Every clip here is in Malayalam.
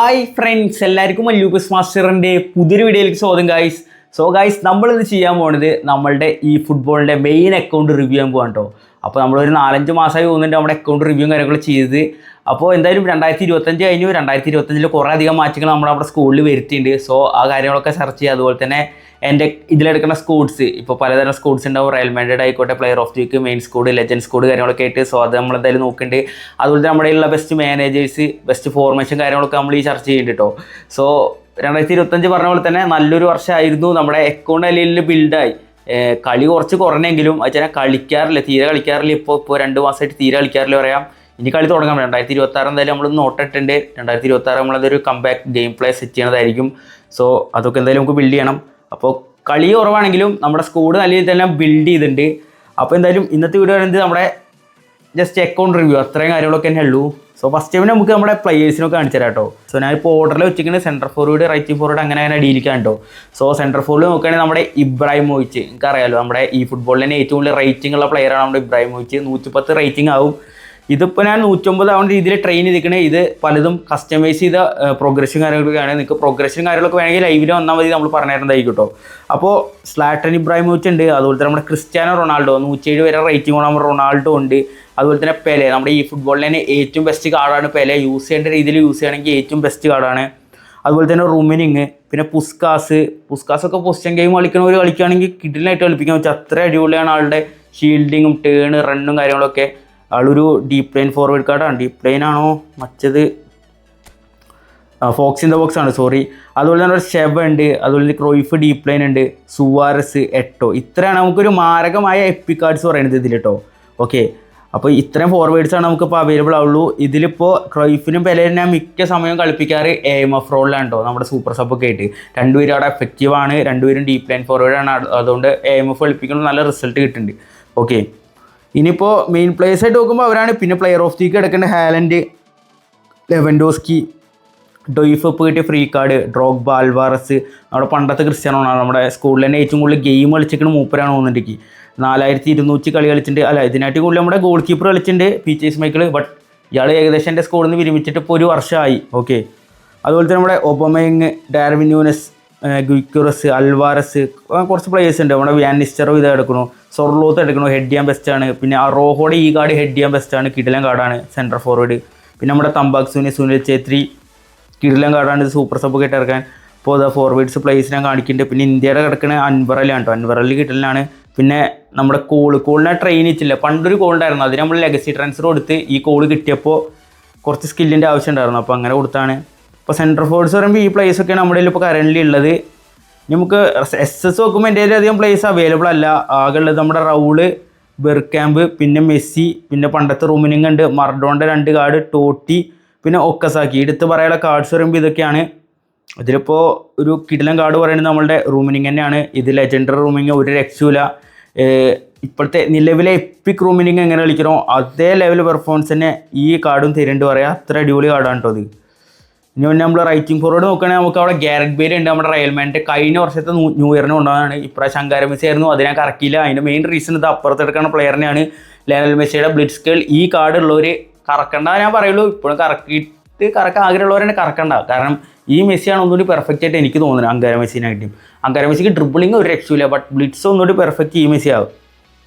ഹായ് ഫ്രണ്ട്സ്, എല്ലാവർക്കും മല്ലൂബസ് മാസ്റ്ററിൻ്റെ പുതിയൊരു വീഡിയോയിലേക്ക് സ്വാഗതം ഗൈസ്. ഗൈസ് നമ്മളിത് ചെയ്യാൻ പോകുന്നത് നമ്മളുടെ ഈ ഫുട്ബോളിൻ്റെ മെയിൻ അക്കൗണ്ട് റിവ്യൂ ചെയ്യാൻ പോകാൻ കേട്ടോ. അപ്പോൾ നമ്മളൊരു 4-5 മാസമായി പോകുന്നുണ്ട് നമ്മുടെ അക്കൗണ്ട് റിവ്യൂ കാര്യങ്ങൾ ചെയ്ത്. അപ്പോൾ എന്തായാലും 2025 കഴിഞ്ഞു. 2025 കുറേ അധികം മാറ്റങ്ങൾ നമ്മുടെ സ്കൂളിൽ വരുത്തിയിട്ടുണ്ട്. ആ കാര്യങ്ങളൊക്കെ സെർച്ച് ചെയ്യുക. അതുപോലെ തന്നെ എൻ്റെ ഇതിലെടുക്കുന്ന സ്കോഡ്സ്, ഇപ്പോൾ പലതരം സ്കോഡ്സ് ഉണ്ടാവും. റയൽ മാഡ്രിഡ് ആയിക്കോട്ടെ, player of the week, main squad, legend squad കാര്യങ്ങളൊക്കെ ആയിട്ട്. അത് നമ്മളെന്തായാലും നോക്കുന്നുണ്ട്. അതുപോലെ തന്നെ നമ്മുടെ ഉള്ള ബെസ്റ്റ് മാനേജേഴ്സ്, ബെസ്റ്റ് ഫോർമേഷൻ കാര്യങ്ങളൊക്കെ നമ്മൾ ഈ ചർച്ച ചെയ്യുന്നുണ്ട് കേട്ടോ. 2025 പറഞ്ഞ പോലെ തന്നെ നല്ലൊരു വർഷമായിരുന്നു. നമ്മുടെ അക്കൗണ്ട് അല്ലെങ്കിൽ ബിൽഡായി. കളി കുറച്ച് കുറഞ്ഞെങ്കിലും വെച്ചാൽ തീരെ കളിക്കാറില്ല. ഇപ്പോൾ 2 മാസമായിട്ട് തീരെ കളിക്കാറില്ല പറയാം. ഇനി കളി തുടങ്ങാം. 2026 എന്തായാലും നമ്മൾ നോട്ടിട്ടുണ്ട്. 2026 നമ്മളതൊരു കംബാക്ക് ഗെയിം പ്ലേ സെറ്റ് ചെയ്യണതായിരിക്കും. അതൊക്കെ എന്തായാലും നമുക്ക് ബിൽഡ് ചെയ്യണം. അപ്പോൾ കളി കുറവാണെങ്കിലും നമ്മുടെ സ്കോഡ് നല്ല രീതിയിൽ തന്നെ ബിൽഡ് ചെയ്തിട്ടുണ്ട്. അപ്പോൾ എന്തായാലും ഇന്നത്തെ വീഡിയോ പറയുന്നത് നമ്മുടെ ജസ്റ്റ് അക്കൗണ്ട് റിവ്യൂ, അത്രയും കാര്യങ്ങളൊക്കെ തന്നെ ഉള്ളൂ. ഫസ്റ്റ് ടൈമിന് നമുക്ക് നമ്മുടെ പ്ലേയേഴ്സിനൊക്കെ കാണിച്ചു തരാം കേട്ടോ. ഞാനിപ്പോൾ ഓർഡറിൽ വെച്ചിരിക്കുന്നത് സെൻറ്റർ ഫോർവേഡ്, റൈറ്റ് ഫോർവേഡ് അങ്ങനെ ഡീലിക്കാൻ കേട്ടോ. സെൻറ്റർ ഫോർവേഡ് നോക്കുകയാണെങ്കിൽ നമ്മുടെ ഇബ്രാഹിമോവിച്ച്, എനിക്കറിയാമല്ലോ നമ്മുടെ ഈ ഫുട്ബോളിൽ തന്നെ ഏറ്റവും കൂടുതൽ റേറ്റിംഗ് ഉള്ള പ്ലെയറാണ് നമ്മുടെ ഇബ്രാഹിമോവിച്ച്. 110 റേറ്റിംഗ് ആവും. ഇതിപ്പോൾ ഞാൻ 109 ആവുന്ന രീതിയിൽ ട്രെയിൻ ചെയ്തിരിക്കണേ. ഇത് പലതും കസ്റ്റമൈസ് ചെയ്ത പ്രോഗ്രഷൻ കാര്യങ്ങളൊക്കെയാണ്. നിങ്ങൾക്ക് പ്രോഗ്രഷൻ കാര്യങ്ങളൊക്കെ വേണമെങ്കിൽ ലൈവിൽ വന്നാൽ മതി, നമ്മൾ പറഞ്ഞു തരുന്നതായിരിക്കും കേട്ടോ. അപ്പോൾ സ്ലാട്ടൻ ഇബ്രാഹിമോവിച്ച് ഉണ്ട്. അതുപോലെ തന്നെ നമ്മുടെ ക്രിസ്ത്യാനോ റൊണാൾഡോ 107 വരെ റേറ്റിംഗ് ഉള്ള നമ്മുടെ റൊണാൾഡോ ഉണ്ട്. അതുപോലെ തന്നെ പെലെ, നമ്മുടെ ഈ ഫുട്ബോളിൽ തന്നെ ഏറ്റവും ബെസ്റ്റ് കാർഡാണ് പെലെ. യൂസ് ചെയ്യേണ്ട രീതിയിൽ യൂസ് ചെയ്യുകയാണെങ്കിൽ ഏറ്റവും ബെസ്റ്റ് കാർഡാണ്. അതുപോലെ തന്നെ റുമിനിങ്, പിന്നെ പുസ്കാസൊക്കെ പൊസിഷൻ ഗെയിം കളിക്കുന്നവർ കളിക്കുകയാണെങ്കിൽ കിഡിലായിട്ട് കളിപ്പിക്കാൻ പറ്റും. അത്ര അടിപൊളിയാണ് ആളുടെ ഷീൽഡിങ്ങും ടേണ് റണ്ണും കാര്യങ്ങളൊക്കെ. ആളൊരു ഡീപ്പ് ലൈൻ ഫോർവേഡ് കാർഡാണ്. ഡീപ്പ് ലൈൻ ആണോ മറ്റത് ഫോക്സ് ഇൻ ദ ബോക്സ് ആണ്, സോറി. അതുപോലെ തന്നെ ഒരു ഷെബ ഉണ്ട്. അതുപോലെ തന്നെ ക്രോയിഫ് ഡീപ്പ് ലൈൻ ഉണ്ട്. സുവാരസ്, എട്ടോ. ഇത്രയാണ് നമുക്കൊരു മാരകമായ എപ്പിക് കാർഡ്സ് പറയുന്നത് ഇതിൽ കേട്ടോ. ഓക്കെ, അപ്പോൾ ഇത്രയും ഫോർവേഡ്സാണ് നമുക്കിപ്പോൾ അവൈലബിൾ ആവുള്ളൂ. ഇതിലിപ്പോൾ ക്രൈഫിനും പെലേനും ഞാൻ മിക്ക സമയം കളിപ്പിക്കാറ് AMF റോളിലാണ് കേട്ടോ. നമ്മുടെ സൂപ്പർ സബ്ബൊക്കെ ആയിട്ട് രണ്ടുപേരും അവിടെ എഫക്റ്റീവാണ്. രണ്ടുപേരും ഡീപ്പ് ലൈൻ ഫോർവേഡാണ്. അതുകൊണ്ട് AMF കളിപ്പിക്കുമ്പോൾ നല്ല റിസൾട്ട് കിട്ടുന്നുണ്ട്. ഓക്കെ, ഇനിയിപ്പോൾ മെയിൻ പ്ലേയേഴ്സായിട്ട് നോക്കുമ്പോൾ അവരാണ്. പിന്നെ പ്ലെയർ ഓഫ് ദി വീക്ക് എടുക്കേണ്ട ഹാലൻഡ്, ലെവൻഡോസ്കി, ഡൊയ്ഫ് ഇപ്പോൾ കിട്ടിയ ഫ്രീ കാർഡ്, ഡ്രോഗ്ബ, അൽവാറസ്, നമ്മുടെ പണ്ടത്തെ ക്രിസ്ത്യാനോ റൊണാൾഡോ. നമ്മുടെ സ്കൂളിൽ തന്നെ ഏറ്റവും കൂടുതൽ ഗെയിം കളിച്ചിരിക്കുന്ന മൂപ്പരാണ് തോന്നുന്നുണ്ടെങ്കിൽ. 4200 കളി കളിച്ചിട്ടുണ്ട്. ഇതിനായിട്ട് കൂടുതൽ നമ്മുടെ ഗോൾ കീപ്പർ കളിച്ചിട്ടുണ്ട്, PJ മൈക്കിൾ. ബട്ട് ഇയാൾ ഏകദേശം എൻ്റെ സ്കൂളിൽ നിന്ന് വിരമിച്ചിട്ട് ഇപ്പോൾ ഒരു വർഷമായി. ഓക്കെ, അതുപോലെ തന്നെ നമ്മുടെ ഒബമയങ്, ഡാർവിൻ ന്യൂനസ്, ഗുയിക്കുറസ്, അൽവാരസ്, കുറച്ച് പ്ലേയേഴ്സ് ഉണ്ട്. നമ്മുടെ വ്യാൻ നിസ്റ്ററോ ഇത് എടുക്കണു, സൊർലോത്ത് എടുക്കണു, ഹെഡ് ചെയ്യാൻ ബെസ്റ്റാണ്. പിന്നെ ആ റോഹോടെ ഈ കാർഡ് ഹെഡ് ചെയ്യാൻ ബെസ്റ്റാണ്, കിടിലൻ കാർഡാണ് സെൻറ്റർ ഫോർവേഡ്. പിന്നെ നമ്മുടെ തമ്പാക്സുനി, സുനിൽ ഛേത്രി, കിടിലൻ കാർഡാണ്. സൂപ്പർ സബ്ബൊക്കെ ആയിട്ട് ഇറക്കാൻ. അപ്പോൾ അത് ഫോർവേഡ്സ് പ്ലേയേഴ്സ് ഞാൻ കാണിക്കുന്നുണ്ട്. പിന്നെ ഇന്ത്യയുടെ കിടക്കുന്ന അൻവറലാണ് കേട്ടോ. അൻവറലി കിടലാണ്. പിന്നെ നമ്മുടെ കോളിനെ ട്രെയിൻ ചെയ്യിച്ചില്ല. പണ്ടൊരു കോളുണ്ടായിരുന്നു, അതിന് നമ്മൾ ലെഗസി ട്രാൻസ്ഫർ കൊടുത്ത് ഈ കോള് കിട്ടിയപ്പോൾ കുറച്ച് സ്കില്ലിൻ്റെ ആവശ്യം ഉണ്ടായിരുന്നു. അപ്പോൾ അങ്ങനെ കൊടുത്താണ്. ഇപ്പോൾ സെൻറ്റർ ഫോർവേഡ്സ് പറയുമ്പോൾ ഈ പ്ലേസൊക്കെയാണ് നമ്മുടെ കയ്യിൽ ഇപ്പോൾ കറൻ്റ് ഉള്ളത്. നമുക്ക് SS നോക്കുമ്പോൾ എൻ്റെ അധികം പ്ലേസ് അവൈലബിൾ അല്ല. ആകെ ഉള്ളത് നമ്മുടെ റൗള്, ബെർക്യാമ്പ്, പിന്നെ മെസ്സി, പിന്നെ പണ്ടത്തെ റൂമിനിങ് ഉണ്ട്, മർഡോണിൻ്റെ 2 കാർഡ്, ടോട്ടി, പിന്നെ ഒക്കസാക്കി. എടുത്ത് പറയാനുള്ള കാർഡ്സ് പറയുമ്പോൾ ഇതൊക്കെയാണ്. ഇതിലിപ്പോൾ ഒരു കിടിലൻ കാർഡ് പറയുന്നത് നമ്മളുടെ റൂമിനിങ് തന്നെയാണ്. ഇത് ലെജൻഡറി റൂമിങ്, ഒരു രക്ഷയില്ല. ഇപ്പോഴത്തെ നിലവിലെ എപ്പിക് റൂമിനിങ് എങ്ങനെ കളിക്കണോ അതേ ലെവൽ പെർഫോമൻസ് തന്നെ ഈ കാർഡും തരുന്നുണ്ട് പറയാം. അത്ര അടിപൊളി കാർഡാണ് കേട്ടോ ഇത്. ഇനി പിന്നെ നമ്മൾ റൈറ്റിംഗ് ഫോർവേഡ് നോക്കുകയാണെങ്കിൽ നമുക്ക് അവിടെ ഗാരറ്റ് ബേൽ ഉണ്ട്. നമ്മുടെ റയൽ മാഡ്രിഡ് കഴിഞ്ഞ വർഷത്തെ ന്യൂ ഇയറിന് കൊണ്ടുവന്നതാണ്. ഇപ്രാവശ്യം അങ്കാര മെസ്സി ആയിരുന്നു, അതിനെ കറക്കിയില്ല. അതിൻ്റെ മെയിൻ റീസൺ ഇത് അപ്പുറത്തെടുക്കുന്ന പ്ലെയറിനെയാണ്, ലയണൽ മെസ്സിയുടെ ബ്ലിറ്റ്സ്കേൾ. ഈ കാർഡ് ഉള്ളവർ കറക്കണ്ട ഞാൻ പറയുള്ളൂ. ഇപ്പോഴും കറക്കാൻ ആഗ്രഹമുള്ളവരെ കറക്കണ്ട. കാരണം ഈ മെസ്സിയാണ് ഒന്നുകൂടി പെർഫെക്റ്റ് ആയിട്ട് എനിക്ക് തോന്നുന്നത് അങ്കാര മെസ്സിനായിട്ടും. അങ്കാര മെസ്സിക്ക് ഡ്രിബിളിങ് ഒരു രക്ഷയില്ല. ബട്ട് ബ്ലിറ്റ്സ് ഒന്നുകൂടി പെർഫെക്റ്റ് ഈ മെസ്സി ആവും.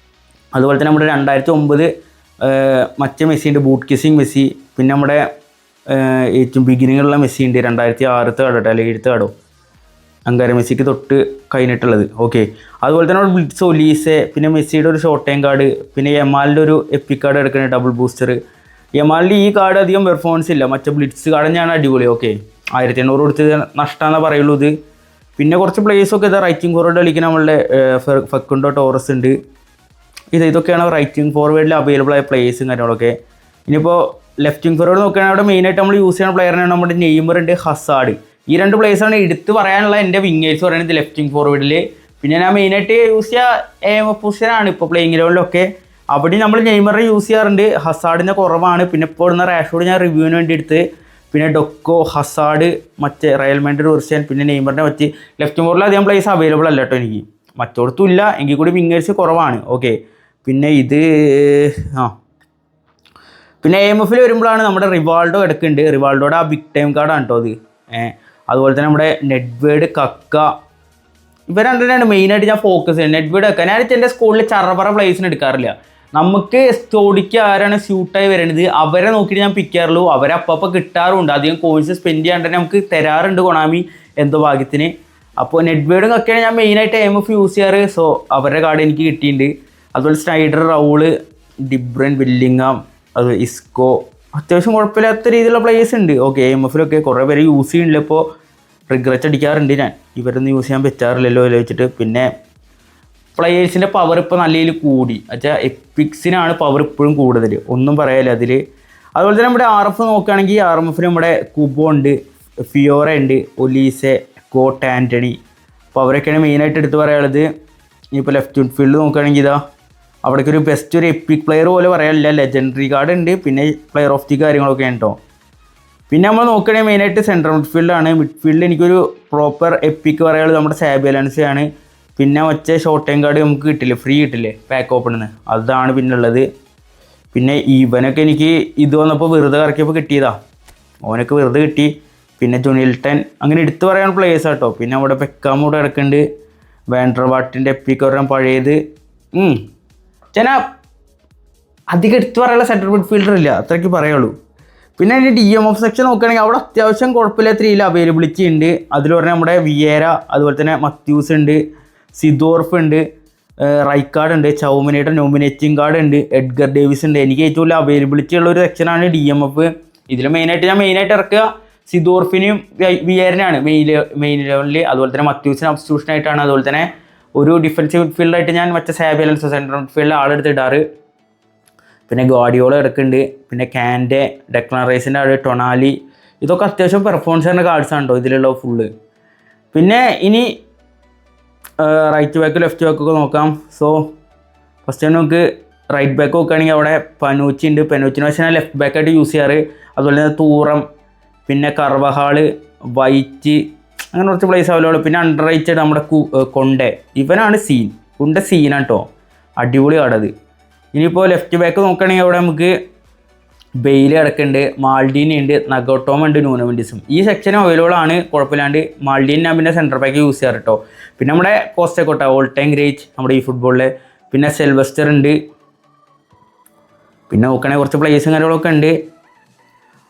അതുപോലെ തന്നെ നമ്മുടെ 2009 മറ്റേ മെസ്സി ഉണ്ട്, ബൂട്ട് കിസിങ് മെസ്സി. പിന്നെ നമ്മുടെ ഏറ്റവും ബിഗിനിങ്ങുള്ള മെസ്സി ഉണ്ട്, 2006 കാർഡോ അല്ലെങ്കിൽ 7th കാർഡോ അങ്കാര മെസ്സിക്ക് തൊട്ട് കഴിഞ്ഞിട്ടുള്ളത്. ഓക്കെ, അതുപോലെ തന്നെ നമ്മുടെ ബ്ലിറ്റ്സ്, ഒലീസെ, പിന്നെ മെസ്സിയുടെ ഒരു ഷോർട്ട് ടൈം കാർഡ്, പിന്നെ യമാലിൻ്റെ ഒരു എപ്പിക് കാർഡ് എടുക്കുന്നത് ഡബിൾ ബൂസ്റ്റർ. യമാലിൻ്റെ ഈ കാർഡ് അധികം പെർഫോമൻസ് ഇല്ല, മറ്റേ ബ്ലിറ്റ്സ് കാർഡ് തന്നെയാണ് അടിപൊളി. ഓക്കെ, 1800 കൊടുത്ത് നഷ്ടമാണെന്ന് പറയുള്ളൂ ഇത്. പിന്നെ കുറച്ച് പ്ലേയേഴ്സൊക്കെ ഇതാ റൈറ്റിംഗ് ഫോർവേഡ് കളിക്കുന്ന നമ്മളുടെ ഫെക്കുണ്ടോ ടോറസ് ഉണ്ട്. ഇതൊക്കെയാണ് റൈറ്റിംഗ് ഫോർവേഡിൽ അവൈലബിൾ ആയ പ്ലേയേഴ്സും കാര്യങ്ങളൊക്കെ. ഇനിയിപ്പോൾ ലെഫ്റ്റിംഗ് ഫോർവേഡ് നോക്കുകയാണെങ്കിൽ അവിടെ മെയിനായിട്ട് നമ്മൾ യൂസ് ചെയ്യുന്ന പ്ലെയറിനാണ് നമ്മുടെ നെയ്മർ ഉണ്ട്, ഹസാഡ്. ഈ 2 പ്ലേയേഴ്സാണ് എടുത്ത് പറയാനുള്ള എൻ്റെ വിങ്ങേഴ്സ് പറയുന്നത് ലെഫ്റ്റിംഗ് ഫോർവേഡിൽ. പിന്നെ ഞാൻ മെയിനായിട്ട് യൂസ് ചെയ്യുക പൊസിഷനാണ് ഇപ്പോൾ പ്ലേയിങ് ലെവലിലൊക്കെ. അവിടെ നമ്മൾ നെയ്മറിനെ യൂസ് ചെയ്യാറുണ്ട്, ഹസാഡിൻ്റെ കുറവാണ്. പിന്നെ ഇപ്പോൾ ഇടുന്ന റാഷോഡ് ഞാൻ റിവ്യൂവിന് വേണ്ടി എടുത്ത്. പിന്നെ ഡൊക്കോ, ഹസാഡ്, മറ്റേ റയൽ മാഡ്രിഡ് വെർഷൻ, പിന്നെ നെയ്മറിനെ പറ്റി. ലെഫ്റ്റ് ഫോർവേഡിൽ അധികം പ്ലേസ് അവൈലബിൾ അല്ല കേട്ടോ എനിക്ക്. മറ്റോടത്തും ഇല്ല, എങ്കിൽ കൂടി വിങ്ങേഴ്സ് കുറവാണ്. ഓക്കെ, പിന്നെ ഇത് പിന്നെ AMF വരുമ്പോഴാണ് നമ്മുടെ റിവാൾഡോ എടുക്കുന്നുണ്ട്. റിവാൾഡോയുടെ ആ ബിഗ് ടൈം കാർഡാണ് കേട്ടോ അത്. അതുപോലെ തന്നെ നമ്മുടെ നെഡ്വേഡ്, കക്ക, ഇവർ രണ്ടിനാണ് മെയിനായിട്ട് ഞാൻ ഫോക്കസ് ചെയ്യുന്നത്. നെഡ്വേഡ്, കക്ക. ഞാൻ എൻ്റെ സ്കൂളിൽ ചറപറ പ്ലേസിന് എടുക്കാറില്ല. നമുക്ക് സ്റ്റോഡിക്ക് ആരാണ് സ്യൂട്ടായി വരുന്നത് അവരെ നോക്കിയിട്ട് ഞാൻ പിക്ക് ചെയ്യാറുള്ളൂ. അവരെ അപ്പം കിട്ടാറുണ്ട്. അധികം കോഴ്സ് സ്പെൻഡ് ചെയ്യാണ്ട് തന്നെ നമുക്ക് തരാറുണ്ട് കൊണാമി എന്തോ ഭാഗ്യത്തിന്. അപ്പോൾ നെഡ്വേഡും ഒക്കെയാണ് ഞാൻ മെയിനായിട്ട് AMF യൂസ് ചെയ്യാറ്. സോ അവരുടെ കാർഡ് എനിക്ക് കിട്ടിയിട്ടുണ്ട്. അതുപോലെ സ്നൈഡർ, റൗള്, ഡിബ്രൻ, വില്ലിങ്ങാം, അത് ഇസ്കോ, അത്യാവശ്യം കുഴപ്പമില്ലാത്ത രീതിയിലുള്ള പ്ലേയേഴ്സ് ഉണ്ട്. ഓക്കെ, AMFലൊക്കെ കുറേ പേര് യൂസ് ചെയ്യുന്നില്ല. ഇപ്പോൾ റിഗ്രറ്റ് അടിക്കാറുണ്ട് ഞാൻ, ഇവരൊന്നും യൂസ് ചെയ്യാൻ പറ്റാറില്ലല്ലോ വെച്ചിട്ട്. പിന്നെ പ്ലെയേഴ്സിൻ്റെ പവർ ഇപ്പോൾ നല്ല രീതിയിൽ കൂടി. വെച്ചാൽ എപ്പിക്സിനാണ് പവർ ഇപ്പോഴും കൂടുതൽ, ഒന്നും പറയാനില്ല അതിൽ. അതുപോലെ തന്നെ നമ്മുടെ RF നോക്കുകയാണെങ്കിൽ RMFന് നമ്മുടെ കുബോ ഉണ്ട്, ഫിയോറ ഉണ്ട്, ഒലീസെ, കോട്ട്, ആൻ്റണി. അപ്പോൾ അവരൊക്കെയാണ് മെയിനായിട്ട് എടുത്ത് പറയാനുള്ളത്. ഇനിയിപ്പോൾ ലെഫ്റ്റ് മിഡ്ഫീൽഡ് നോക്കുകയാണെങ്കിൽ ഇതാ അവിടേക്ക് ഒരു ബെസ്റ്റ് ഒരു എപ്പിക് പ്ലെയർ പോലെ പറയാനില്ല. ലെജൻഡറി കാർഡ് ഉണ്ട്, പിന്നെ പ്ലെയർ ഓഫ് ദി കാര്യങ്ങളൊക്കെ ഉണ്ടോ. പിന്നെ നമ്മൾ നോക്കുകയാണെങ്കിൽ മെയിനായിട്ട് സെൻട്രൽ മിഡ്ഫീൽഡാണ്. മിഡ്ഫീൽഡിൽ എനിക്കൊരു പ്രോപ്പർ എപ്പിക്ക് പറയാനുള്ളത് നമ്മുടെ സാബി അലൻസയാണ്. പിന്നെ വെച്ച ഷോർട്ട് ടൈം കാർഡ് നമുക്ക് കിട്ടില്ലേ, ഫ്രീ കിട്ടില്ലേ പാക്ക് ഓപ്പണിന്ന്, അതാണ് പിന്നെ ഉള്ളത്. പിന്നെ ഇവനൊക്കെ എനിക്ക് ഇത് വന്നപ്പോൾ വെറുതെ കറക്കിയപ്പോൾ കിട്ടിയതാ, ഓനൊക്കെ വെറുതെ കിട്ടി. പിന്നെ ജൊണിൽട്ടൺ, അങ്ങനെ എടുത്തു പറയാൻ പ്ലേയേഴ്സ് ആട്ടോ. പിന്നെ അവിടെ പെക്കാം കൂടെ കിടക്കുന്നുണ്ട്. വാൻഡർവാട്ടിൻ്റെ എപ്പിക്ക് പറയാൻ പഴയത്. ചേന അധികം എടുത്തു പറയാനുള്ള സെൻട്രൽ മിഡ്ഫീൽഡർ ഇല്ല, അത്രയ്ക്ക് പറയുള്ളൂ. പിന്നെ അതിൻ്റെ DMF സെക്ഷൻ നോക്കുകയാണെങ്കിൽ അവിടെ അത്യാവശ്യം കുഴപ്പമില്ലാത്ത രീതിയിൽ അവൈലബിലിറ്റി ഉണ്ട്. അതിൽ പറഞ്ഞാൽ നമ്മുടെ വിയേര, അതുപോലെ തന്നെ മത്യൂസ് ഉണ്ട്, സിദോർഫ് ഉണ്ട്, റൈക്കാർഡ് ഉണ്ട്, ചൗമിനയുടെ നോമിനേറ്റിംഗ് കാർഡ് ഉണ്ട്, എഡ്ഗർ ഡേവിസ് ഉണ്ട്. എനിക്ക് ഏറ്റവും കൂടുതൽ അവൈലബിലിറ്റി ഉള്ള ഒരു സെക്ഷനാണ് DMF. ഇതിൽ മെയിനായിട്ട് ഇറക്കുക സിദോർഫിനെയും വിയേരനെയാണ് മെയിൻ ലെവലിൽ. അതുപോലെ തന്നെ മത്യൂസിന് സബ്സ്റ്റിറ്റ്യൂഷനായിട്ടാണ്. അതുപോലെ തന്നെ ഒരു ഡിഫൻസീവ് മിഡ്ഫീൽഡായിട്ട് ഞാൻ മറ്റേ സാബി അലൻസോ സെൻട്രൽ മിഡ്ഫീൽഡിൽ ആളെടുത്ത് ഇടാറ്. പിന്നെ ഗാർഡിയോള എടുക്കുന്നുണ്ട്, പിന്നെ കാൻഡെ, ഡെക്ലാൻ റൈസിൻ്റെ ആൾ, ടൊണാലി, ഇതൊക്കെ അത്യാവശ്യം പെർഫോമൻസ് ചെയ്യുന്ന കാർഡ്സാണ് കേട്ടോ ഇതിലുള്ള ഫുള്ള്. പിന്നെ ഇനി റൈറ്റ് ബാക്ക് ലെഫ്റ്റ് ബാക്കൊക്കെ നോക്കാം. സോ ഫസ്റ്റ് നമുക്ക് റൈറ്റ് ബാക്ക് നോക്കുകയാണെങ്കിൽ അവിടെ പനൂച്ചി ഉണ്ട്. പനൂച്ചിനെ വെച്ച് ഞാൻ ലെഫ്റ്റ് ബാക്കായിട്ട് യൂസ് ചെയ്യാറ്. അതുപോലെ തന്നെ തൂറം, പിന്നെ കർവഹാള്, വൈറ്റ്, അങ്ങനെ കുറച്ച് പ്ലേസ് അവൈലബിൾ. പിന്നെ അണ്ടർ റൈറ്റഡ് നമ്മുടെ കൊണ്ടെ, ഇവനാണ് കുണ്ടെ സീനാണ് കേട്ടോ, അടിപൊളി കാർഡത്. ഇനിയിപ്പോൾ ലെഫ്റ്റ് ബാക്ക് നോക്കുകയാണെങ്കിൽ അവിടെ നമുക്ക് ബെയില് കിടക്കുന്നുണ്ട്, മാൾഡീനി ഉണ്ട്, നഗോട്ടോമ ഉണ്ട്, ന്യൂനോമെൻഡിസും. ഈ സെക്ഷനും അവൈലബിൾ ആണ്, കുഴപ്പമില്ലാണ്ട്. മാൾഡീൻ ഞാൻ പിന്നെ സെൻറ്റർ ബാക്ക് യൂസ് ചെയ്യാറ് കേട്ടോ. പിന്നെ നമ്മുടെ കോസ്റ്റക്കോട്ട, ഓൾ ടൈം ഗ്രേറ്റ് നമ്മുടെ ഈ ഫുട്ബോളിൽ. പിന്നെ സെൽവസ്റ്റർ ഉണ്ട്. പിന്നെ നോക്കുകയാണെങ്കിൽ കുറച്ച് പ്ലേസും കാര്യങ്ങളൊക്കെ ഉണ്ട്.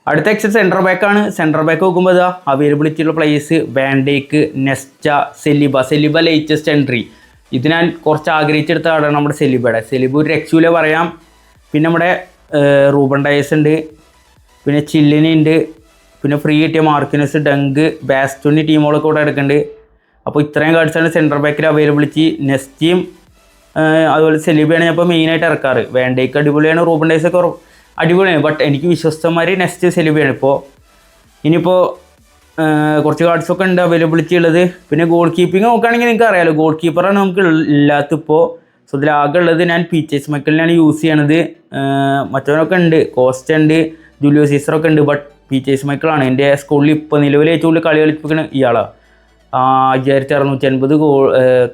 അടുത്ത സെൻറ്റർ ബാക്കാണ്. സെൻറ്റർ ബാക്ക് നോക്കുമ്പോൾ ഇതാ അവൈലബിലിറ്റി ഉള്ള place van Dijk, Nesta, സെലിബ latest entry. ഇത് ഞാൻ കുറച്ച് ആഗ്രഹിച്ചെടുത്ത ആടാണ് നമ്മുടെ സെലിബ ഒരു രക്ഷയിലെ പറയാം. പിന്നെ നമ്മുടെ റൂബൻ ഡയസ് ഉണ്ട്, പിന്നെ ചില്ലിനി ഉണ്ട്, പിന്നെ ഫ്രീ കിട്ടിയ മാർക്കിനസ്, ഡങ്ക്, ബാസ്റ്റോണി ടീമുകളൊക്കെ ഇവിടെ എടുക്കുന്നുണ്ട്. അപ്പോൾ ഇത്രയും കാർഡ്സാണ് സെൻറ്റർ ബാക്കിൽ അവൈലബിലിറ്റി. നെസ്റ്റിയും അതുപോലെ സെലിബയാണ് ഞാൻ ഇപ്പോൾ മെയിനായിട്ട് ഇറക്കാറ്. വാൻഡേക്ക് അടിപൊളിയാണ്, റൂബൻ ഡയസൊക്കെ അടിപൊളിയാണ്. ബട്ട് എനിക്ക് വിശ്വസ്തമാര് നെക്സ്റ്റ് സെലിബയാണ്. ഇനിയിപ്പോൾ കുറച്ച് കാർഡ്സൊക്കെ ഉണ്ട് അവൈലബിലിറ്റി ഉള്ളത്. പിന്നെ ഗോൾ കീപ്പിംഗ് നോക്കുകയാണെങ്കിൽ നിങ്ങൾക്ക് അറിയാമല്ലോ, ഗോൾ കീപ്പറാണ് നമുക്ക് ഇല്ലാത്തിപ്പോൾ. സോ ഇതിലാകെ ഉള്ളത് ഞാൻ PJ മൈക്കിളിനാണ് യൂസ് ചെയ്യണത്. മറ്റവനൊക്കെ ഉണ്ട്, കോസ്റ്റ ഉണ്ട്, ജൂലിയോ സീസറൊക്കെ ഉണ്ട്. ബട്ട് PJ മൈക്കിളാണ് എൻ്റെ സ്കൂളിൽ ഇപ്പോൾ നിലവിൽ ഏറ്റവും കൂടുതൽ കളി കളിപ്പിക്കുന്ന ഇയാളാണ്. 5650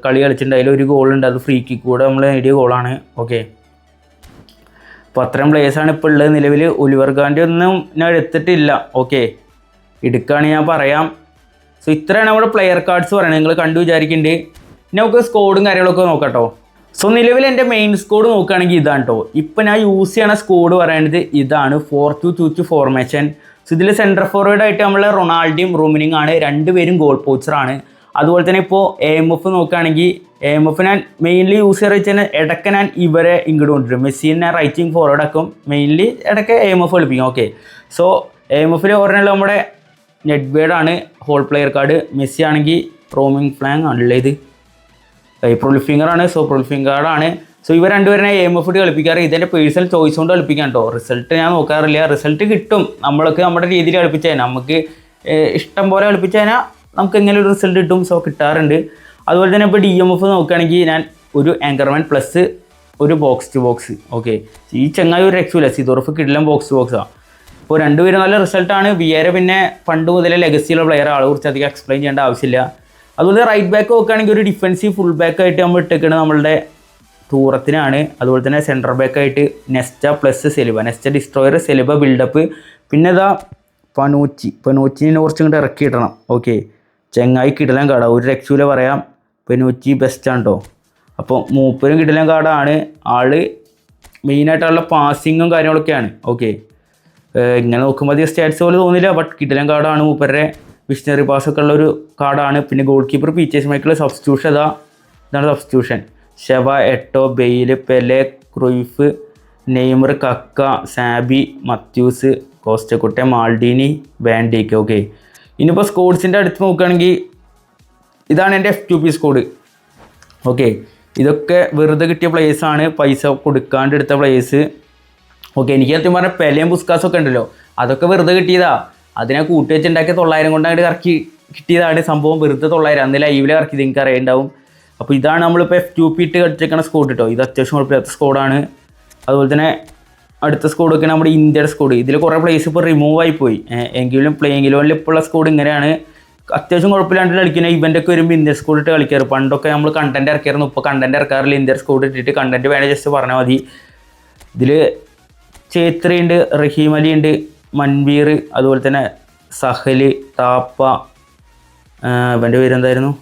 കളി കളിച്ചിട്ടുണ്ട്. അതിലൊരു ഗോളുണ്ട്, അത് ഫ്രീ കിക്ക് കൂടെ നമ്മൾ നേടിയ ഗോളാണ്. ഓക്കെ, അപ്പോൾ അത്രയും പ്ലേയേഴ്സാണ് ഇപ്പോൾ ഉള്ളത് നിലവിൽ. ഒലിവർ ഗാൻഡി ഒന്നും ഞാൻ എടുത്തിട്ടില്ല. ഓക്കെ, എടുക്കുകയാണെങ്കിൽ ഞാൻ പറയാം. സോ ഇത്രയാണ് നമ്മുടെ പ്ലെയർ കാർഡ്സ് പറയുന്നത്, നിങ്ങൾ കണ്ടു വിചാരിക്കുന്നുണ്ട്. ഇനി നമുക്ക് സ്കോഡും കാര്യങ്ങളൊക്കെ നോക്കാം കേട്ടോ. സോ നിലവിൽ എൻ്റെ മെയിൻ സ്കോഡ് നോക്കുകയാണെങ്കിൽ ഇതാണ് കേട്ടോ. ഇപ്പോൾ ഞാൻ യൂസ് ചെയ്യണ സ്കോഡ് പറയുന്നത് ഇതാണ്, 4-2-2 ഫോർമേഷൻ. സോ ഇതിൽ സെൻറ്റർ ഫോർവേഡായിട്ട് നമ്മൾ റൊണാൾഡോയും റൂമിനിങ് ആണ്, രണ്ടുപേരും ഗോൾ പോച്ചറാണ്. അതുപോലെ തന്നെ ഇപ്പോൾ AMF നോക്കുകയാണെങ്കിൽ AMF ഞാൻ മെയിൻലി യൂസ് ചെയ്യാറ് വെച്ചാൽ ഇടയ്ക്ക് ഞാൻ ഇവരെ ഇങ്ങോട്ട് കൊണ്ടുവരും. മെസ്സിനെ റൈറ്റിംഗ് ഫോർവേഡ് ആക്കും, മെയിൻലി ഇടയ്ക്ക് AMF കളിപ്പിക്കും. ഓക്കെ, സോ AMFൽ ഒരെണ്ണം നമ്മുടെ നെഡ്വേഡാണ് ഹോൾ പ്ലെയർ കാർഡ്. മെസ്സി ആണെങ്കിൽ റോമിംഗ് ഫ്ലാങ് ആണല്ലേ, ഇത് പ്രൊലിഫിംഗറാണ്. സോ പ്രൊലിഫിംഗ് കാർഡാണ്. സോ ഇവർ രണ്ടുപേരെ AMF കളിപ്പിക്കാറ്. ഇതെൻ്റെ പേഴ്സണൽ ചോയ്സ് കൊണ്ട് കളിപ്പിക്കാം കേട്ടോ. റിസൾട്ട് ഞാൻ നോക്കാറില്ല, റിസൾട്ട് കിട്ടും നമ്മൾക്ക് നമ്മുടെ രീതിയിൽ കളിപ്പിച്ചാൽ, നമുക്ക് ഇഷ്ടം പോലെ കളിപ്പിച്ചാൽ നമുക്ക് എങ്ങനെ ഒരു റിസൾട്ട് കിട്ടും. സോ കിട്ടാറുണ്ട്. അതുപോലെ തന്നെ ഇപ്പോൾ DMF നോക്കുകയാണെങ്കിൽ ഞാൻ ഒരു ആങ്കർമാൻ പ്ലസ് ഒരു ബോക്സ് ടു ബോക്സ്. ഓക്കെ, ഈ ചങ്ങായി ഒരു രക്ഷയില്ല, സിദോർഫ് കിടിലം ബോക്സ് ടു ബോക്സാണ്. അപ്പോൾ രണ്ടുപേരും നല്ല റിസൾട്ടാണ്. വിയേര പിന്നെ പണ്ട് മുതലേ ലെഗസിയുള്ള പ്ലെയർ, ആളെ കുറിച്ച് അധികം എക്സ്പ്ലെയിൻ ചെയ്യേണ്ട ആവശ്യമില്ല. അതുപോലെ റൈറ്റ് ബാക്ക് നോക്കുകയാണെങ്കിൽ ഒരു ഡിഫൻസീവ് ഫുൾ ബാക്കായിട്ട് നമ്മൾ ഇട്ടേക്കുന്നത് നമ്മളുടെ തൂറത്തിനാണ്. അതുപോലെ തന്നെ സെൻറ്റർ ബാക്കായിട്ട് നെസ്റ്റ പ്ലസ് സെലിബ, നെസ്റ്റ ഡിസ്ട്രോയർ, സെലിബ ബിൽഡപ്പ്. പിന്നെ ഇതാ പെനൂച്ചിനെ കുറച്ചും കൂടെ ഇറക്കി ഇടണം. ഓക്കെ, ചെങ്ങായി കിടലൻ കാർഡാണ്, ഒരു രക്ഷയില്ല പറയാം. പെനൂച്ചി ബെസ്റ്റാണ് കേട്ടോ. അപ്പോൾ മൂപ്പരും കിടലൻ കാർഡാണ്. ആള് മെയിനായിട്ടുള്ള പാസിങ്ങും കാര്യങ്ങളൊക്കെയാണ്. ഓക്കെ, ഇങ്ങനെ നോക്കുമ്പോൾ അധികം സ്റ്റാറ്റ്സ് പോലെ തോന്നില്ല, ബട്ട് കിടലൻ കാർഡാണ്. മൂപ്പരുടെ വിഷണറി പാസ്സൊക്കെ ഉള്ളൊരു കാർഡാണ്. പിന്നെ goal keeper peaches Michael substitution ഇതാണ് സബ്സ്റ്റിറ്റ്യൂഷൻ. ഷെവ, എട്ടോ, ബെയില്, പെലെ, ക്രൂയിഫ്, നെയ്മർ, കക്ക, സാബി, മത്യൂസ്, കോസ്റ്റക്കുട്ടെ, മാൾഡീനി, ബാൻഡേക്ക്. ഓക്കെ, ഇനിയിപ്പോൾ സ്കോഡ്സിൻ്റെ അടുത്ത് നോക്കുകയാണെങ്കിൽ ഇതാണ് എൻ്റെ F2P സ്കോഡ്. ഓക്കെ, ഇതൊക്കെ വെറുതെ കിട്ടിയ പ്ലേയേഴ്സാണ്, പൈസ കൊടുക്കാണ്ട് എടുത്ത പ്ലേയേഴ്സ്. ഓക്കെ, എനിക്ക് സത്യം പറഞ്ഞാൽ പെലെയും ബുസ്കാസൊക്കെ ഉണ്ടല്ലോ, അതൊക്കെ വെറുതെ കിട്ടിയതാ. അതിനെ കൂട്ടി വെച്ചുണ്ടാക്കിയ 900 കൊണ്ട് അങ്ങോട്ട് കറക്കി കിട്ടിയതാണ് സംഭവം. വെറുതെ 900 അന്ന് ലൈവിൽ ഇറക്കിയത് നിങ്ങൾക്ക് അറിയുണ്ടാവും. അപ്പോൾ ഇതാണ് നമ്മളിപ്പോൾ F2P ഇട്ട് കളിച്ചേക്കണ സ്കോഡ് കേട്ടോ. ഇത് അത്യാവശ്യം കുഴപ്പമില്ലാത്ത സ്കോഡാണ്. അതുപോലെ തന്നെ അടുത്ത സ്കോഡൊക്കെ നമ്മുടെ ഇന്ത്യയുടെ സ്കോഡ്. ഇതിൽ കുറേ പ്ലേസ് ഇപ്പോൾ റിമൂവ് ആയിപ്പോയി. എങ്കിലും പ്ലേയിങ് ഇലവനിൽ ഇപ്പോൾ ഉള്ള സ്കോഡ് ഇങ്ങനെയാണ്. അത്യാവശ്യം കുഴപ്പമില്ലാണ്ട് കളിക്കുന്ന ഇവൻ്റൊക്കെ വരുമ്പോൾ ഇന്ത്യൻ സ്കോഡ് ഇട്ട് കളിക്കാറ്. പണ്ടൊക്കെ നമ്മൾ കണ്ടൻറ്റ് ഇറക്കിയായിരുന്നു, ഇപ്പോൾ കണ്ടൻറ്റ് ഇറക്കാറില്ല. ഇന്ത്യൻ സ്കോഡ് ഇട്ടിട്ട് കണ്ടൻറ്റ് വേണേൽ ജസ്റ്റ് പറഞ്ഞാൽ മതി. ഇതിൽ ചേത്രി ഉണ്ട്, റഹീം അലി ഉണ്ട്, മൻവീർ, അതുപോലെ തന്നെ സഹൽ, താപ്പ, ഇവൻ്റെ പേരെന്തായിരുന്നു,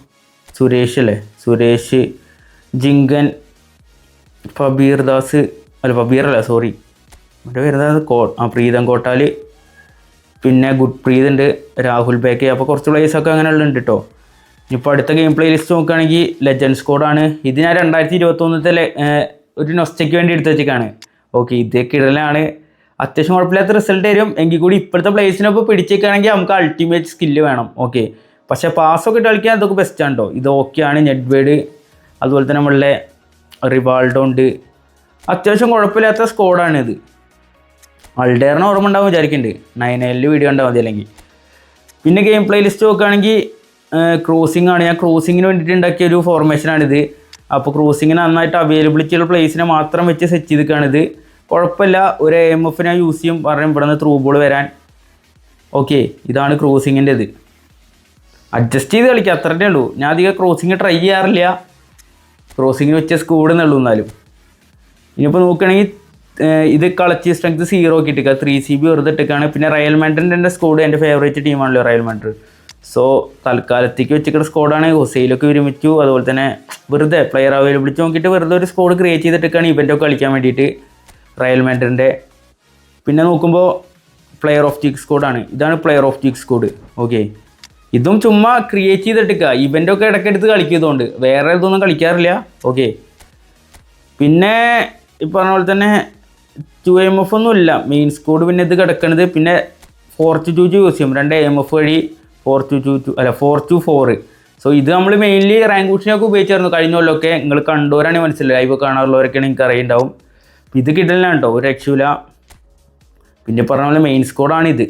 സുരേഷ്, ജിങ്കൻ, ഫബീർദാസ്, എൻ്റെ പേരെന്തായിരുന്നു, പ്രീതം കോട്ടാൽ, പിന്നെ ഗുഡ്പ്രീത് ഉണ്ട്, രാഹുൽ ബേക്കെ. അപ്പോൾ കുറച്ച് പ്ലേയേഴ്സൊക്കെ അങ്ങനെയുള്ളുണ്ട് കേട്ടോ. ഇപ്പോൾ അടുത്ത ഗെയിം പ്ലേ ലിസ്റ്റ് നോക്കുകയാണെങ്കിൽ ലെജൻഡ് സ്കോഡാണ്. ഇത് ഞാൻ 2021 ഒരു നൊസ്റ്റയ്ക്ക് വേണ്ടി എടുത്ത് വെച്ചേക്കാണ്. ഓക്കെ, ഇത് കിടലാണ്. അത്യാവശ്യം കുഴപ്പമില്ലാത്ത റിസൾട്ട് തരും. എങ്കിൽ കൂടി ഇപ്പോഴത്തെ പ്ലേയേഴ്സിനൊപ്പം പിടിച്ചേക്കുകയാണെങ്കിൽ നമുക്ക് അൾട്ടിമേറ്റ് സ്കില്ല് വേണം. ഓക്കെ, പക്ഷേ പാസ്സൊക്കെ ഇട്ട് കളിക്കാൻ അതൊക്കെ ബെസ്റ്റാണ് കേട്ടോ. ഇത് ഓക്കെയാണ്. നെഡ്വേഡ്, അതുപോലെ തന്നെ നമ്മളുടെ റിവാൾഡോ ഉണ്ട്. അത്യാവശ്യം കുഴപ്പമില്ലാത്ത സ്കോഡാണിത്. അൾഡേറിന് ഓർമ്മ ഉണ്ടാവും വിചാരിക്കുന്നുണ്ട്. 9L വീഡിയോ ഉണ്ടാവും മതി അല്ലെങ്കിൽ. പിന്നെ ഗെയിം പ്ലേ ലിസ്റ്റ് നോക്കുകയാണെങ്കിൽ ക്രോസിംഗ് ആണ്. ഞാൻ ക്രോസിങ്ങിന് വേണ്ടിയിട്ട് ഉണ്ടാക്കിയ ഒരു ഫോർമേഷനാണിത്. അപ്പോൾ ക്രോസിങ്ങിന് നന്നായിട്ട് അവൈലബിലിറ്റി ഉള്ള പ്ലേസിനെ മാത്രം വെച്ച് സെറ്റ് ചെയ്തിട്ടാണിത്. കുഴപ്പമില്ല, ഒരു AMF ഞാൻ യൂസ് ചെയ്യും പറയും ഇവിടെ നിന്ന് ത്രൂ ബോൾ വരാൻ. ഓക്കെ, ഇതാണ് ക്രോസിങ്ങിൻ്റെ ഇത്. അഡ്ജസ്റ്റ് ചെയ്ത് കളിക്കുക, അത്രേ ഉള്ളൂ. ഞാൻ അധികം ക്രോസിങ് ട്രൈ ചെയ്യാറില്ല, ക്രോസിങ്ങിന് വെച്ച സ്കോഡ് എന്നുള്ളൂ. എന്നാലും ഇനിയിപ്പോൾ നോക്കുകയാണെങ്കിൽ ഇത് കളച്ച് സ്ട്രെങ്ത് 0 ഒക്കെ ഇട്ടിക്കുക, 3CB വെറുതെ ഇട്ടേക്കാണ്. പിന്നെ റയൽ മാഡ്രിഡിൻ്റെ എൻ്റെ സ്കോഡ് എൻ്റെ ഫേവറേറ്റ് ടീമാണല്ലോ റയൽ മാഡ്രിഡ്. സോ തൽക്കാലത്തേക്ക് വെച്ചിട്ടുള്ള സ്കോഡാണ്. ഹൊസൈലൊക്കെ വിരമിച്ചു. അതുപോലെ തന്നെ വെറുതെ പ്ലെയർ അവൈലബിലിറ്റി നോക്കിയിട്ട് വെറുതെ ഒരു സ്കോഡ് ക്രിയേറ്റ് ചെയ്തിട്ടൊക്കെയാണ് ഇവൻ്റൊക്കെ കളിക്കാൻ വേണ്ടിയിട്ട് റയൽ മാഡ്രിഡിൻ്റെ. പിന്നെ നോക്കുമ്പോൾ പ്ലെയർ ഓഫ് ദി സ്കോഡാണ്. ഇതാണ് player of the squad. Okay, ഇതും ചുമ്മാ ക്രിയേറ്റ് ചെയ്തിട്ടേക്കുക. ഇവൻ്റൊക്കെ ഇടയ്ക്കെടുത്ത് കളിക്കുന്നതുകൊണ്ട് വേറെ ഇതൊന്നും കളിക്കാറില്ല. ഓക്കെ, പിന്നെ ഈ പറഞ്ഞ പോലെ തന്നെ 2MF ഒന്നും ഇല്ല മെയിൻ സ്കോഡ്. പിന്നെ ഇത് കിടക്കുന്നത് പിന്നെ 4-2 യൂസ് ചെയ്യും. 2 AMF വഴി 4-4. സോ ഇത് നമ്മൾ മെയിൻലി റാങ്ക് പുഷിനൊക്കെ ഉപയോഗിച്ചായിരുന്നു കഴിഞ്ഞ കൊല്ലമൊക്കെ. നിങ്ങൾ കണ്ടവരാണെങ്കിൽ മനസ്സിലായി, ലൈവ് കാണാറുള്ളവരൊക്കെയാണ് നിങ്ങൾക്ക് അറിയുണ്ടാവും. ഇത് കിട്ടലാണ് കേട്ടോ, ഒരു രക്ഷയില്ല. പിന്നെ പറഞ്ഞ പോലെ മെയിൻ സ്കോഡാണിത്.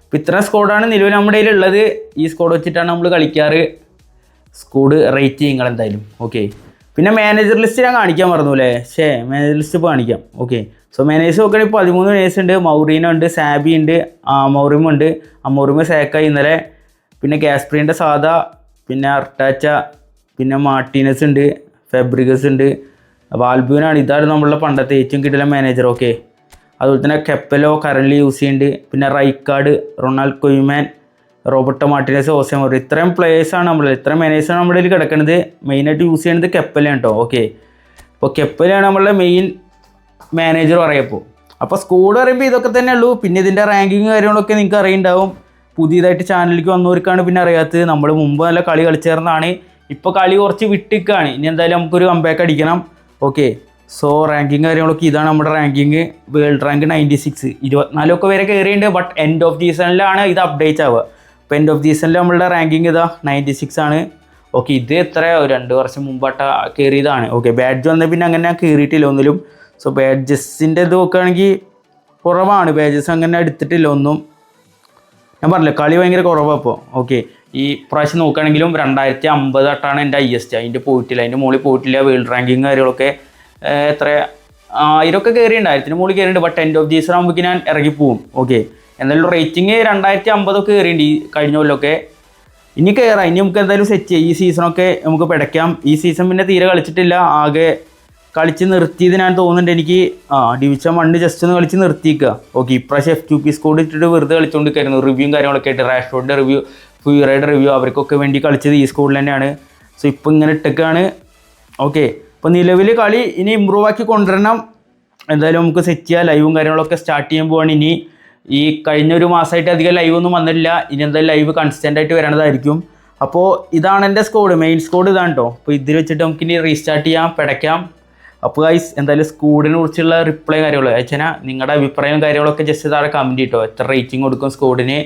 അപ്പോൾ ഇത്ര സ്കോഡാണ് നിലവിൽ നമ്മുടെ കയ്യിലുള്ളത്. ഈ സ്കോഡ് വെച്ചിട്ടാണ് നമ്മൾ കളിക്കാറ്. സ്കോഡ് റേറ്റ് ചെയ്യുക എന്തായാലും. ഓക്കെ, പിന്നെ മാനേജർ ലിസ്റ്റ് ഞാൻ കാണിക്കാൻ മറന്നു അല്ലേ. മാനേജർ ലിസ്റ്റ് ഇപ്പോൾ കാണിക്കാം. ഓക്കെ, സോ മാനേജേഴ്സ് നോക്കുകയാണെങ്കിൽ 13 മാനേജേഴ്സ് ഉണ്ട്. മൗറീനോ ഉണ്ട്, സാബി ഉണ്ട്, മൗറിമോ ഉണ്ട്. മൗറിമോ സേക്കായി ഇന്നലെ. പിന്നെ ഗാസ്പ്രീൻ്റെ സാധാ, പിന്നെ അർട്ടാച്ച, പിന്നെ മാർട്ടീനസ് ഉണ്ട്, ഫെബ്രിഗസ് ഉണ്ട്, വാൽബ്യൂനാണ്. ഇതാണ് നമ്മളുടെ പണ്ടത്തെ ഏറ്റവും കിട്ടുന്ന മാനേജർ. ഓക്കെ, അതുപോലെ തന്നെ കെപ്പലോ കറൻലി യൂസ് ചെയ്യുന്നുണ്ട്. പിന്നെ Rijkaard, Ronald Koeman, Roberto Martinez, ഓസെ മൗറി. ഇത്രയും പ്ലേയേഴ്സാണ് ഇത്രയും മാനേജേഴ്സാണ് നമ്മുടെ കയ്യിൽ കിടക്കുന്നത്. മെയിനായിട്ട് യൂസ് ചെയ്യുന്നത് കെപ്പലാണ് കേട്ടോ. ഓക്കെ, അപ്പോൾ കെപ്പലാണ് നമ്മളുടെ മെയിൻ മാനേജർ പറയപ്പോൾ. അപ്പോൾ സ്കോഡ് പറയുമ്പോൾ ഇതൊക്കെ തന്നെ ഉള്ളൂ. പിന്നെ ഇതിൻ്റെ റാങ്കിങ് കാര്യങ്ങളൊക്കെ നിങ്ങൾക്ക് അറിയുണ്ടാവും. പുതിയതായിട്ട് ചാനലിലേക്ക് വന്നവർക്കാണ് പിന്നെ അറിയാത്തത്. നമ്മൾ മുമ്പ് നല്ല കളി കളിച്ചേർന്നതാണ്. ഇപ്പോൾ കളി കുറച്ച് വിട്ടിക്കാണ്. ഇനി എന്തായാലും നമുക്കൊരു കംബാക്ക് അടിക്കണം. ഓക്കെ, സോ റാങ്കിങ് കാര്യങ്ങളൊക്കെ ഇതാണ് നമ്മുടെ റാങ്കിങ്. വേൾഡ് റാങ്ക് 96, 24 വരെ കയറിയിട്ടുണ്ട്. ബട്ട് എൻഡ് ഓഫ് സീസണിലാണ് ഇത് അപ്ഡേറ്റ് ആവുക. അപ്പോൾ എൻഡ് ഓഫ് സീസണിൽ നമ്മളുടെ റാങ്കിങ് ഇതാ 96 ആണ്. ഓക്കെ, ഇത് എത്രയോ 2 വർഷം മുമ്പാട്ട കയറിയതാണ്. ഓക്കെ, ബാഡ്ജ് വന്നാൽ പിന്നെ അങ്ങനെ കയറിയിട്ടില്ല ഒന്നിലും. സോ ബാഡ്ജസിൻ്റെ ഇത് നോക്കുകയാണെങ്കിൽ കുറവാണ്. ബാഡ്ജസ് അങ്ങനെ എടുത്തിട്ടില്ല ഒന്നും. ഞാൻ പറഞ്ഞില്ല കളി ഭയങ്കര കുറവാണ് ഇപ്പോൾ. ഓക്കെ, ഈ പ്രാവശ്യം നോക്കുകയാണെങ്കിലും 2050 തൊട്ടാണ് എൻ്റെ ഹൈയസ്റ്റ്. അതിൻ്റെ പോയിട്ടില്ല, അതിൻ്റെ മുകളിൽ പോയിട്ടില്ല. വേൾഡ് റാങ്കിങ് കാര്യങ്ങളൊക്കെ എത്ര 1000 ഒക്കെ കയറിയിട്ടുണ്ട്, 1000-ന് മുകളിൽ കയറിയിട്ടുണ്ട്. ബട്ട് എൻഡ് ഓഫ് സീസൺ ആകുമ്പോൾ ഞാൻ ഇറങ്ങിപ്പോവും. ഓക്കെ, എന്തായാലും റേറ്റിംഗ് 2050 ഒക്കെ കയറിയിട്ടുണ്ട് ഈ കഴിഞ്ഞ കൊല്ലമൊക്കെ. ഇനി കയറാം, ഇനി നമുക്ക് എന്തായാലും സെറ്റ് ചെയ്യാം. ഈ സീസണൊക്കെ നമുക്ക് പിടയ്ക്കാം. ഈ സീസൺ പിന്നെ തീരെ കളിച്ചിട്ടില്ല, ആകെ കളിച്ച് നിർത്തിയത് ഞാൻ തോന്നുന്നുണ്ട് എനിക്ക്. ഡിവിഷൻ 1 ജസ്റ്റ് ഒന്ന് കളിച്ച് നിർത്തിക്കുക. ഓക്കെ, ഇപ്രാവശ്യം FQP സ്കോഡ് ഇട്ടിട്ട് വെറുതെ കളിച്ചുകൊണ്ടിരിക്കുന്നു. റിവ്യൂവും കാര്യങ്ങളൊക്കെ ആയിട്ട് റാഷ്ഫോർഡിൻ്റെ റിവ്യൂ, ഫ്യൂറയുടെ റിവ്യൂ, അവർക്കൊക്കെ വേണ്ടി കളിച്ചത് ഈ സ്കോഡിൽ തന്നെയാണ്. സോ ഇപ്പോൾ ഇങ്ങനെ ഇട്ടൊക്കെയാണ്. ഓക്കെ, അപ്പോൾ നിലവിൽ കളി ഇനി ഇമ്പ്രൂവ് ആക്കി കൊണ്ടുവരണം. എന്തായാലും നമുക്ക് സെറ്റ് ചെയ്യുക. ലൈവും കാര്യങ്ങളൊക്കെ സ്റ്റാർട്ട് ചെയ്യാൻ പോവാണ്. ഇനി ഈ കഴിഞ്ഞ ഒരു മാസമായിട്ട് അധികം ലൈവ് ഒന്നും വന്നില്ല. ഇനി എന്തായാലും ലൈവ് കൺസിസ്റ്റൻ്റ് ആയിട്ട് വരണതായിരിക്കും. അപ്പോൾ ഇതാണ് എൻ്റെ സ്കോഡ്, മെയിൻ സ്കോഡ് ഇതാണ് കേട്ടോ. അപ്പോൾ ഇതിൽ വെച്ചിട്ട് നമുക്ക് ഇനി റീസ്റ്റാർട്ട് ചെയ്യാം, പിടയ്ക്കാം. അപ്പോൾ ഗൈസ് എന്തായാലും സ്കോഡിനെ കുറിച്ചുള്ള റിപ്ലൈ കാര്യങ്ങൾ അയച്ചാൽ നിങ്ങളുടെ അഭിപ്രായവും കാര്യങ്ങളൊക്കെ ജസ്റ്റ് താഴെ കമൻറ്റ് ചെയ്യട്ടോ. എത്ര റേറ്റിംഗ് കൊടുക്കും സ്കോഡിന്,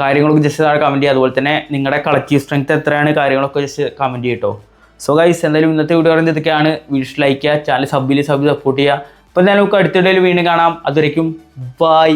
കാര്യങ്ങളൊക്കെ ജസ്റ്റ് താഴെ കമൻറ്റ് ചെയ്യുക. അതുപോലെ തന്നെ നിങ്ങളുടെ കളക്റ്റീവ് സ്ട്രെങ്ത് എത്രയാണ്, കാര്യങ്ങളൊക്കെ ജസ്റ്റ് കമൻറ്റ് ചെയ്യട്ടോ. സോ ഗൈസ് എന്തായാലും ഇന്നത്തെ വീഡിയോ പറയുന്നത് ഇതൊക്കെയാണ്. വീഡിയോ ലൈക്ക് ചെയ്യുക, ചാനൽ സബ് സപ്പോർട്ട് ചെയ്യുക. അപ്പോൾ എന്തായാലും നമുക്ക് അടുത്ത വീഡിയോയിൽ വീണ്ടും കാണാം. അതുവരേക്കും ബൈ.